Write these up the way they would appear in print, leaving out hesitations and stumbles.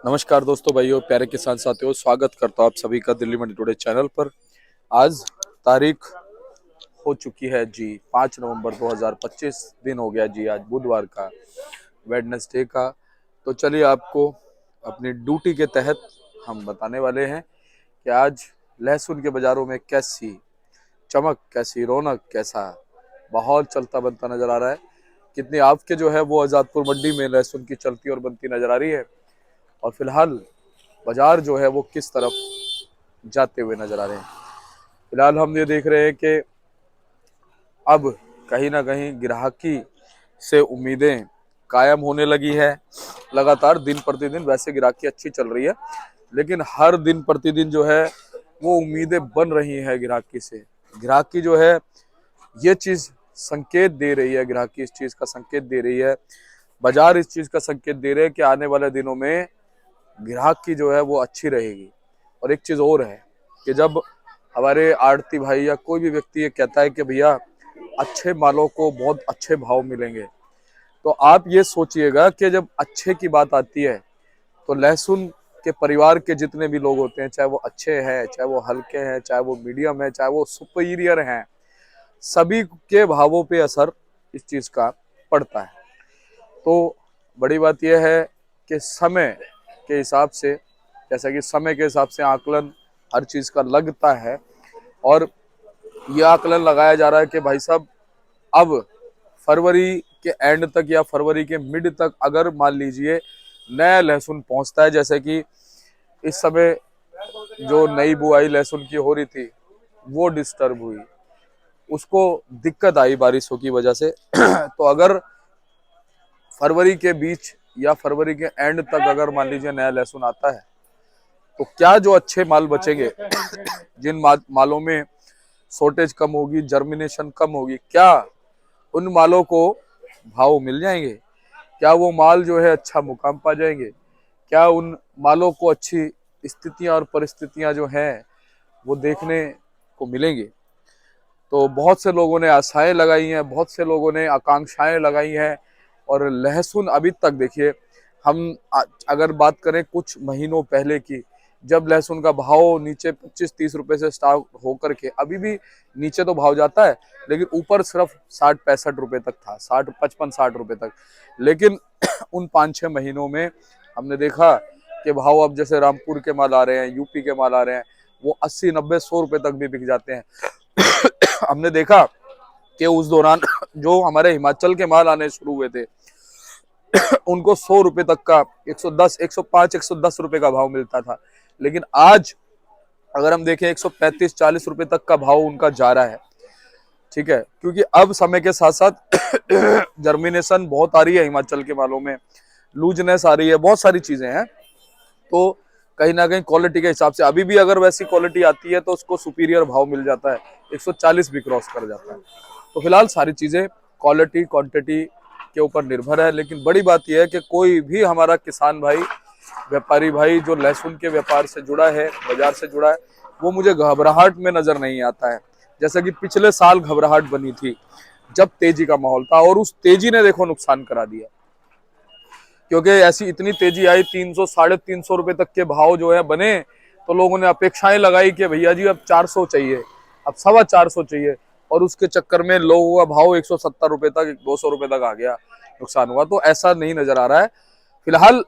नमस्कार दोस्तों, भाइयों, प्यारे किसान साथियों, स्वागत करता हूँ आप सभी का दिल्ली मंडी टुडे चैनल पर। आज तारीख हो चुकी है जी 5 नवंबर 2025। दिन हो गया जी आज बुधवार का, वेडनेसडे का। तो चलिए आपको अपनी ड्यूटी के तहत हम बताने वाले हैं कि आज लहसुन के बाजारों में कैसी चमक, कैसी रौनक, कैसा माहौल चलता बनता नजर आ रहा है। कितनी आपके जो है वो आजादपुर मंडी में लहसुन की चलती और बनती नजर आ रही है, और फिलहाल बाजार जो है वो किस तरफ जाते हुए नजर आ रहे हैं। फिलहाल हम ये देख रहे हैं कि अब कहीं ना कहीं ग्राहकी से उम्मीदें कायम होने लगी है। लगातार दिन प्रतिदिन वैसे ग्राहकी अच्छी चल रही है, लेकिन हर दिन प्रतिदिन जो है वो उम्मीदें बन रही है ग्राहकी से। ग्राहकी जो है ये चीज संकेत दे रही है, ग्राहकी इस चीज का संकेत दे रही है, बाजार इस चीज का संकेत दे रहे हैं कि आने वाले दिनों में ग्राहक की जो है वो अच्छी रहेगी। और एक चीज और है कि जब हमारे आड़ती भाई या कोई भी व्यक्ति ये कहता है कि भैया अच्छे मालों को बहुत अच्छे भाव मिलेंगे, तो आप ये सोचिएगा कि जब अच्छे की बात आती है तो लहसुन के परिवार के जितने भी लोग होते हैं, चाहे वो अच्छे हैं, चाहे वो हल्के हैं, चाहे वो मीडियम है, चाहे वो सुपीरियर हैं, सभी के भावों पे असर इस चीज का पड़ता है। तो बड़ी बात यह है कि समय के हिसाब से, जैसा कि समय के हिसाब से आकलन हर चीज का लगता है, और यह आकलन लगाया जा रहा है कि भाई साहब अब फरवरी के एंड तक या फरवरी के मिड तक अगर मान लीजिए नया लहसुन पहुंचता है, जैसे कि इस समय जो नई बुआई लहसुन की हो रही थी वो डिस्टर्ब हुई, उसको दिक्कत आई बारिशों की वजह से तो अगर फरवरी के बीच या फरवरी के एंड तक अगर मान लीजिए नया लहसुन आता है, तो क्या जो अच्छे माल बचेंगे जिन मालों में शॉर्टेज कम होगी, जर्मिनेशन कम होगी, क्या उन मालों को भाव मिल जाएंगे? क्या वो माल जो है अच्छा मुकाम पा जाएंगे? क्या उन मालों को अच्छी स्थितियां और परिस्थितियां जो हैं वो देखने को मिलेंगी? तो बहुत से लोगों ने आशाएं लगाई हैं, बहुत से लोगों ने आकांक्षाएं लगाई हैं। और लहसुन अभी तक देखिए, हम अगर बात करें कुछ महीनों पहले की, जब लहसुन का भाव नीचे 25-30 रुपए से स्टार्ट होकर के अभी भी नीचे तो भाव जाता है, लेकिन ऊपर सिर्फ 60-65 रुपए तक था, 60-55-60 रुपए तक। लेकिन उन 5-6 महीनों में हमने देखा कि भाव अब जैसे रामपुर के माल आ रहे हैं, यूपी के माल आ रहे हैं, वो 80-90-100 रुपए तक भी बिक जाते हैं। हमने देखा कि उस दौरान जो हमारे हिमाचल के माल आने शुरू हुए थे उनको 100 रुपए तक का, 110, 105, 110 रुपए का भाव मिलता था। लेकिन आज अगर हम देखें 135-40 रुपए तक का भाव उनका जा रहा है। ठीक है, क्योंकि अब समय के साथ साथ जर्मिनेशन बहुत आ रही है हिमाचल के मालों में, लूजनेस आ रही है, बहुत सारी चीजें हैं। तो कहीं ना कहीं क्वालिटी के हिसाब से अभी भी अगर वैसी क्वालिटी आती है तो उसको सुपीरियर भाव मिल जाता है, 140 भी क्रॉस कर जाता है। तो फिलहाल सारी चीजें क्वालिटी क्वांटिटी के ऊपर निर्भर है। लेकिन बड़ी बात यह है कि कोई भी हमारा किसान भाई, व्यापारी भाई जो लहसुन के व्यापार से जुड़ा है, बाजार से जुड़ा है, वो मुझे घबराहट में नजर नहीं आता है। जैसा कि पिछले साल घबराहट बनी थी जब तेजी का माहौल था, और उस तेजी ने देखो नुकसान करा दिया, क्योंकि ऐसी इतनी तेजी आई, 300 350 रुपए तक के भाव जो है बने, तो लोगों ने अपेक्षाएं लगाई कि भैया जी अब 400 चाहिए, अब 425 चाहिए, और उसके चक्कर में लोगों का भाव 170 रुपए तक, 200 रुपए तक आ गया, नुकसान हुआ। तो ऐसा नहीं नजर आ रहा है फिलहाल।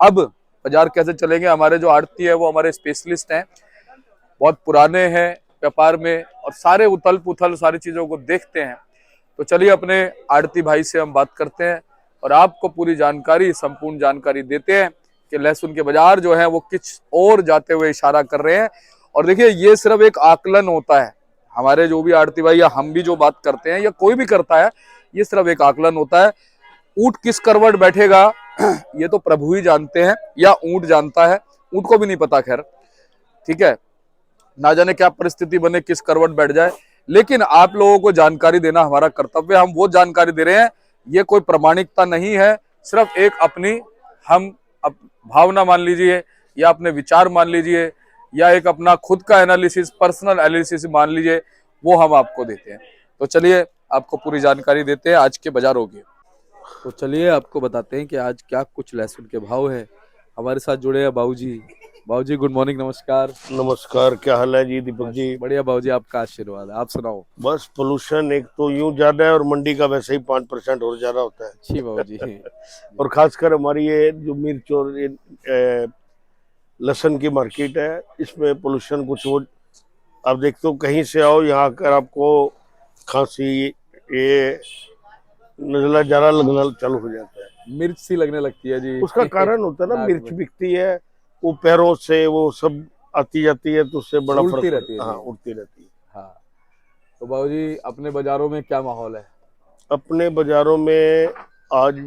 अब बाजार कैसे चलेंगे? हमारे जो आड़ती है वो हमारे स्पेशलिस्ट हैं, बहुत पुराने हैं व्यापार में, और सारे उथल पुथल सारी चीजों को देखते हैं। तो चलिए अपने आड़ती भाई से हम बात करते हैं और आपको पूरी जानकारी, संपूर्ण जानकारी देते हैं कि लहसुन के बाजार जो है वो किस ओर जाते हुए इशारा कर रहे हैं। और देखिए, ये सिर्फ एक आकलन होता है, हमारे जो भी आड़ती भाई या हम भी जो बात करते हैं या कोई भी करता है, ये सिर्फ एक आकलन होता है। ऊंट किस करवट बैठेगा ये तो प्रभु ही जानते हैं, या ऊंट जानता है, ऊंट को भी नहीं पता। खैर ठीक है, ना जाने क्या परिस्थिति बने, किस करवट बैठ जाए, लेकिन आप लोगों को जानकारी देना हमारा कर्तव्य। हम वो जानकारी दे रहे हैं, ये कोई प्रामाणिकता नहीं है, सिर्फ एक अपनी हम भावना मान लीजिए, या अपने विचार मान लीजिए, या एक अपना खुद का एनालिसिस, पर्सनल एनालिसिस मान लीजिए, वो हम आपको देते हैं। तो चलिए आपको पूरी जानकारी देते हैं आज के बाजारों की। तो चलिए आपको बताते हैं कि आज क्या कुछ लहसुन के भाव है हमारे साथ जुड़े हैं बाबूजी। बाबूजी गुड मॉर्निंग, नमस्कार। नमस्कार, क्या हाल है जी दीपक बस जी? बढ़िया बाबूजी, आपका आशीर्वाद है। आप सुनाओ। बस पोल्यूशन एक तो यूं ज्यादा है और मंडी का वैसे ही 5% और ज्यादा होता है। अच्छी बाबूजी। और खासकर हमारी ये जो मिर्च और ये लहसुन की मार्केट है, इसमें पोल्यूशन कुछ वो आप देखते हो, कहीं से आओ यहाँ आकर आपको खांसी, ये नजला जरा लगना चालू हो जाता है। मिर्च सी लगने लगती है जी। उसका कारण होता है ना, नाक मिर्च में बिकती है, वो पैरों से वो सब आती जाती है, तो उससे बड़ा फर्क उड़ती रहती है पड़ता है। हाँ, जी। उड़ती रहती है। हाँ। तो बाबूजी अपने बाजारों में क्या माहौल है? अपने बाजारों में आज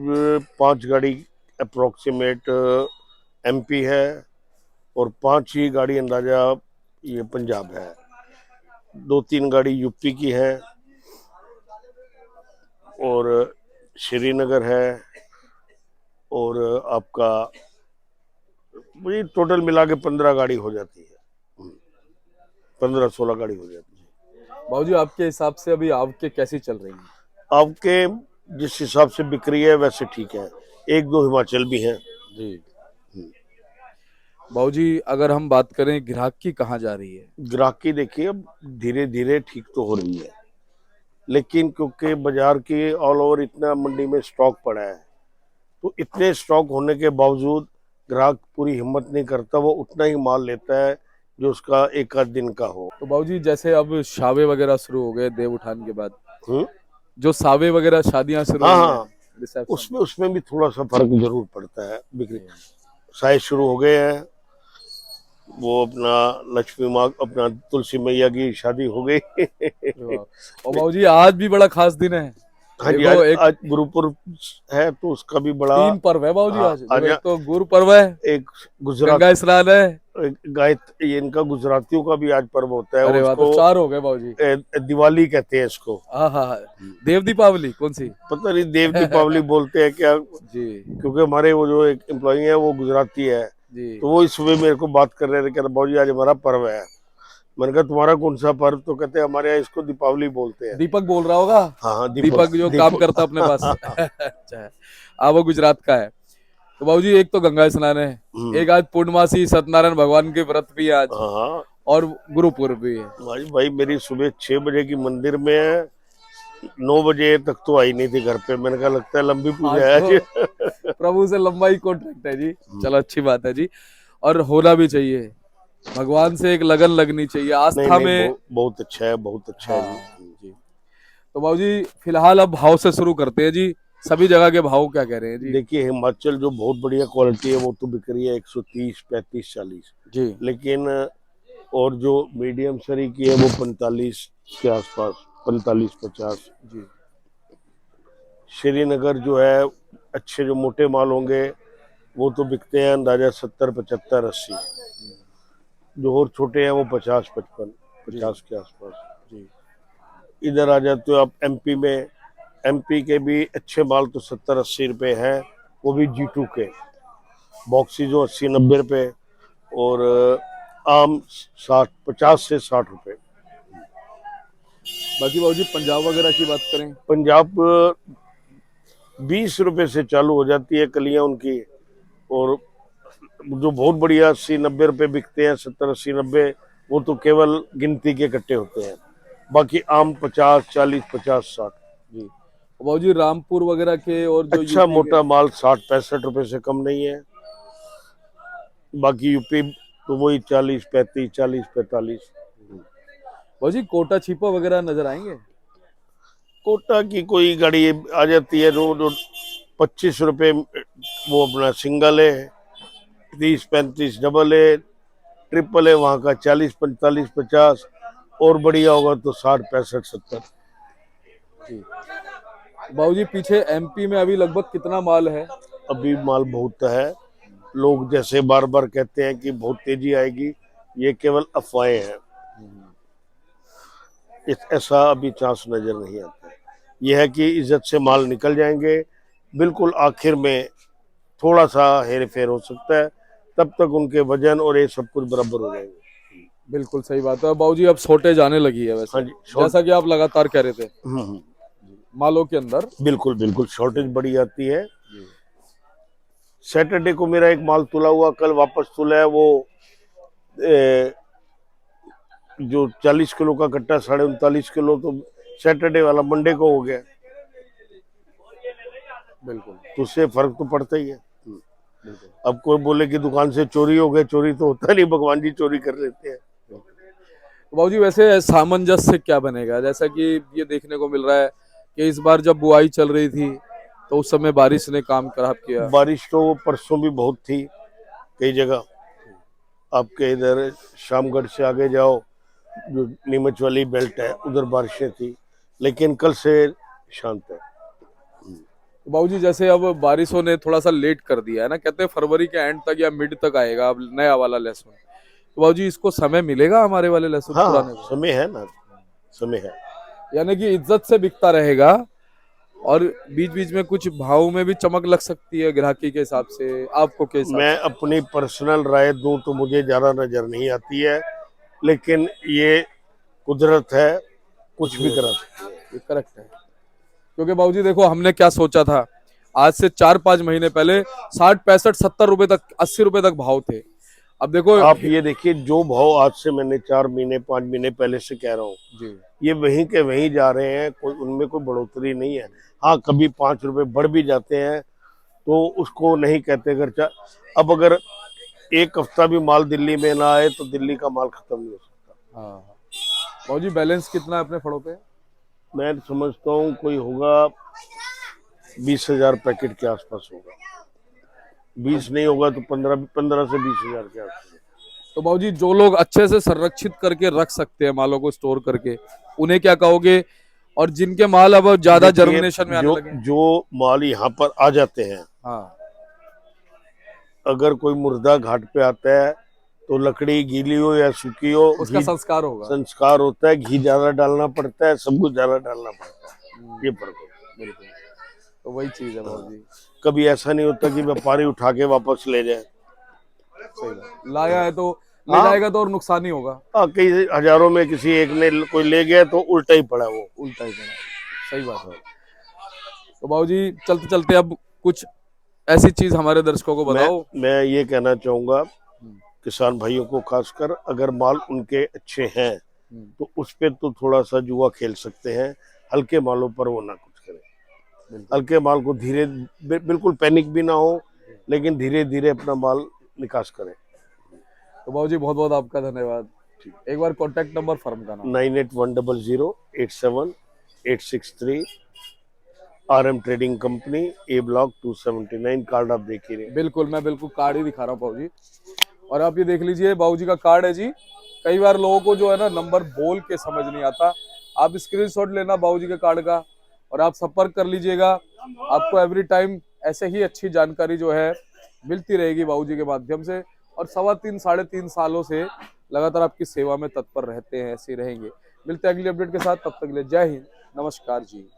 5 गाड़ी अप्रोक्सीमेट एमपी है, और 5 ही गाड़ी अंदाजा ये पंजाब है। 2-3 गाड़ी यूपी की है, और श्रीनगर है, और आपका वही टोटल मिला के 15 गाड़ी हो जाती है। 15-16 गाड़ी हो जाती है। बाबूजी आपके हिसाब से अभी आपके कैसी चल रही है? आपके जिस हिसाब से बिक रही है वैसे ठीक है, 1-2 हिमाचल भी हैं। जी। बाबूजी अगर हम बात करें ग्राहक की कहाँ जा रही है? ग्राहकी देखिए अब धीरे धीरे ठीक तो हो रही है, लेकिन क्योंकि बाजार की ऑल ओवर इतना मंडी में स्टॉक पड़ा है, तो इतने स्टॉक होने के बावजूद ग्राहक पूरी हिम्मत नहीं करता, वो उतना ही माल लेता है जो उसका एक आध दिन का हो। तो बाबूजी जैसे अब शावे वगैरह शुरू हो गए देव उठान के बाद, हम्म। जो सावे वगैरह शादियां शुरू हाँ हुई हैं, हाँ, रिसेप्शन। उसमें भी थोड़ा सा फर्क जरूर पड़ता है बिक्री। शायद शुरू हो गए हैं, वो अपना लक्ष्मी माँ, अपना तुलसी मैया की शादी हो गई। और बाबूजी आज भी बड़ा खास दिन है। हाँ जी, देखो एक आज गुरुपुर है, तो उसका भी बड़ा। 3 पर्व है बाबूजी हाँ, आज। देखो आज एक तो गुरु पर्व है, एक गुजरात, गंगा स्नान है। ये इनका गुजरातियों का भी आज पर्व होता है, अरे वो वाह, तो उसको 4 हो गए बाबूजी। दिवाली कहते हैं इसको। हाँ हाँ हाँ। देव दीपावली कौन सी? पता नहीं देव दीपावली बोलते हैं क्या, जी क्योंकि हमारे वो जो एक एम्प्लॉई है वो गुजराती है, जी। तो वो इस सुबह मेरे को बात कर रहे थे, कह रहे बाबूजी आज हमारा पर्व है। मैंने कहा तुम्हारा कौन सा पर्व? तो कहते हैं हमारे यहाँ इसको दीपावली बोलते हैं। दीपक बोल रहा होगा। हाँ हाँ, दीपक जो काम करता अपने पास। अच्छा है। वो गुजरात का है। तो बाबूजी एक तो गंगा स्नान है, एक आज पूर्णमासी सत्यनारायण भगवान के व्रत भी है आज, हाँ और गुरुपुर भी है। भाई मेरी सुबह 6 बजे की मंदिर में है, 9 बजे तक तो आई नहीं थी घर पे। मैंने कहा लगता है लंबी आज पूजा है तो आज। प्रभु से लंबा ही कॉन्ट्रैक्ट है जी। चलो अच्छी बात है जी। और होना भी चाहिए, भगवान से एक लगन लगनी चाहिए नहीं आस्था नहीं, में। बहुत अच्छा है, बहुत अच्छा है हाँ जी। जी। तो बाबूजी फिलहाल अब भाव से शुरू करते हैं जी। सभी जगह के भाव क्या कह रहे हैं जी? देखिए हिमाचल जो बहुत बढ़िया क्वालिटी है वो तो बिक रही है 130, 35, 40, जी लेकिन और जो मीडियम सरी की है वो 45 के आसपास, 45, 50। जी। श्रीनगर जो है, अच्छे जो मोटे माल होंगे वो तो बिकते हैं अंदाजा 70, 75, 80। जो और छोटे हैं वो 50, 55, जी 50 के आसपास। जी। इधर आ जाते हो आप एमपी में, एमपी के भी अच्छे माल तो 70-80 रुपए हैं, वो भी G2 के बॉक्सी जो 80-90 रुपए, और आम 50 से 60 रुपए। बाकी बाबूजी पंजाब वगैरह की बात करें? पंजाब 20 रुपए से चालू हो जाती है कलियां उनकी, और जो बहुत बढ़िया 80-90 रुपए बिकते हैं, 70-80-90, वो तो केवल गिनती के कट्टे होते हैं। बाकी आम 50, 40, 50, 60। जी। और बाबूजी रामपुर वगैरह के और जो अच्छा यूपी के? मोटा माल 60-65 रुपए से कम नहीं है। बाकी यूपी तो वही 40, 35, 40, 45। बाबूजी कोटा छिपा वगैरह नजर आएंगे? कोटा की कोई गाड़ी आ जाती है रोज 25 रुपए, वो अपना सिंगल है, 30-35 डबल है, ट्रिपल है वहाँ का 40, 45, 50, और बढ़िया होगा तो 60, 65, 70। जी। बाबूजी पीछे एमपी में अभी लगभग कितना माल है? अभी माल बहुत है, लोग जैसे बार बार कहते हैं कि बहुत तेजी आएगी, ये केवल अफवाहें हैं। ऐसा अभी चांस नजर नहीं आता है। यह है कि इज्जत से माल निकल जाएंगे, बिल्कुल आखिर में थोड़ा सा हेर फेर हो सकता है, तब तक उनके वजन और ये सब कुछ बराबर हो जाएंगे। बिल्कुल सही बात है बाबूजी। अब शॉर्टेज आने लगी है हाँ वैसे, जी, शॉर्ट। जैसा कि आप लगातार कह रहे थे मालों के अंदर। बिल्कुल बिल्कुल शॉर्टेज बड़ी आती है। सैटरडे को मेरा एक माल तुला हुआ, कल वापस तुला है वो जो 40 किलो का कट्टा 39.5 किलो, तो सैटरडे वाला मंडे को हो गया। बिल्कुल तो उससे फर्क तो पड़ता ही है। बिल्कुल। अब कोई बोले कि दुकान से चोरी हो गए, चोरी तो होता नहीं, भगवान जी चोरी कर लेते हैं। तो बाबूजी वैसे सामंजस्य क्या बनेगा, जैसा कि ये देखने को मिल रहा है कि इस बार जब बुआई चल रही थी तो उस समय बारिश ने काम खराब किया। बारिश तो परसों भी बहुत थी कई जगह। आपके इधर शामगढ़ से आगे जाओ, जो नीमच वाली बेल्ट है, उधर बारिशें थी, लेकिन कल से शांत है। तो बाबूजी जैसे अब बारिशों ने थोड़ा सा लेट कर दिया है ना, कहते हैं फरवरी के एंड तक या मिड तक आएगा अब नया वाला लहसुन। तो बाबूजी इसको समय मिलेगा हमारे वाले लहसुन हाँ पुराने को, समय है ना, समय है। यानी कि इज्जत से बिकता रहेगा और बीच बीच में कुछ भाव में भी चमक लग सकती है ग्राहकी के हिसाब से, आपको के हिसाब मैं से? अपनी पर्सनल राय दूं तो मुझे ज्यादा नजर नहीं आती है, लेकिन ये कुदरत है, कुछ भी करा सकती है। ये करेक्ट है, क्योंकि बाबूजी देखो हमने क्या सोचा था, आज से 4-5 महीने पहले 60, 65, 70 रुपए तक, 80 रुपए तक भाव थे। अब देखो आप ये देखिए, जो भाव आज से मैंने 4 महीने 5 महीने पहले से कह रहा हूँ, जी ये वहीं के वहीं जा रहे हैं, कोई उनमें कोई बढ़ोतरी नहीं है। हाँ, कभी 5 रुपए बढ़ भी जाते हैं तो उसको नहीं कहते खर्चा। अब अगर एक हफ्ता भी माल दिल्ली में ना आए तो दिल्ली का माल खत्म नहीं हो सकता। हाँ बाबूजी बैलेंस कितना है अपने फड़ों पे? मैं समझता हूँ कोई होगा 20,000 पैकेट के आसपास होगा। 20 नहीं होगा तो 15 से 20,000 के आसपास। तो बाबूजी जो लोग अच्छे से संरक्षित करके रख सकते हैं मालों को स्टोर करके, उन्हें क्या कहोगे? और जिनके माल अब ज्यादा देखिए, जर्मिनेशन में आने जो लगे? जो माल यहाँ पर आ जाते हैं, हाँ अगर कोई मुर्दा घाट पे आता है तो लकड़ी गीली हो या सूखी हो, उसका घी संस्कार होगा। संस्कार होता है, घी ज्यादा डालना पड़ता है, सब कुछ ज्यादा डालना पड़ता है, ये फर्क होता बिल्कुल, तो वही चीज है है। बाबूजी। कभी ऐसा नहीं होता कि व्यापारी उठा के वापस ले जाए। सही बात, लाया है तो ले हाँ जाएगा तो और नुकसान ही होगा। हाँ, कई हजारों में किसी एक ने कोई ले गया तो उल्टा ही पड़ा वो। उल्टा ही पड़ा, सही बात है। तो बाबूजी चलते चलते अब कुछ ऐसी चीज हमारे दर्शकों को मैं बताओ। मैं ये कहना चाहूंगा किसान भाइयों को, खासकर अगर माल उनके अच्छे हैं तो उस पे तो थोड़ा सा जुआ खेल सकते हैं, हल्के मालों पर वो ना कुछ करें। हल्के माल को धीरे, बिल्कुल पैनिक भी ना हो, लेकिन धीरे धीरे अपना माल निकास करें। तो बाबूजी बहुत बहुत आपका धन्यवाद। एक बार कॉन्टेक्ट नंबर फर्म का नाम? 9810087863, RM ट्रेडिंग कंपनी, ए ब्लॉक 279। कार्ड आप देख ही रहे हैं। बिल्कुल, मैं बिल्कुल कार्ड ही दिखा रहा हूँ बाबूजी, और आप ये देख लीजिए बाबूजी का कार्ड है जी। कई बार लोगों को जो है ना नंबर बोल के समझ नहीं आता, आप स्क्रीनशॉट लेना बाबूजी के कार्ड का और आप संपर्क कर लीजिएगा। आपको एवरी टाइम ऐसे ही अच्छी जानकारी जो है मिलती रहेगी बाबूजी के माध्यम से, और 3.25 साढ़े 3 सालों से लगातार आपकी सेवा में तत्पर रहते हैं, ऐसे ही रहेंगे। मिलते हैं अगली अपडेट के साथ, तब तक के लिए जय हिंद, नमस्कार जी।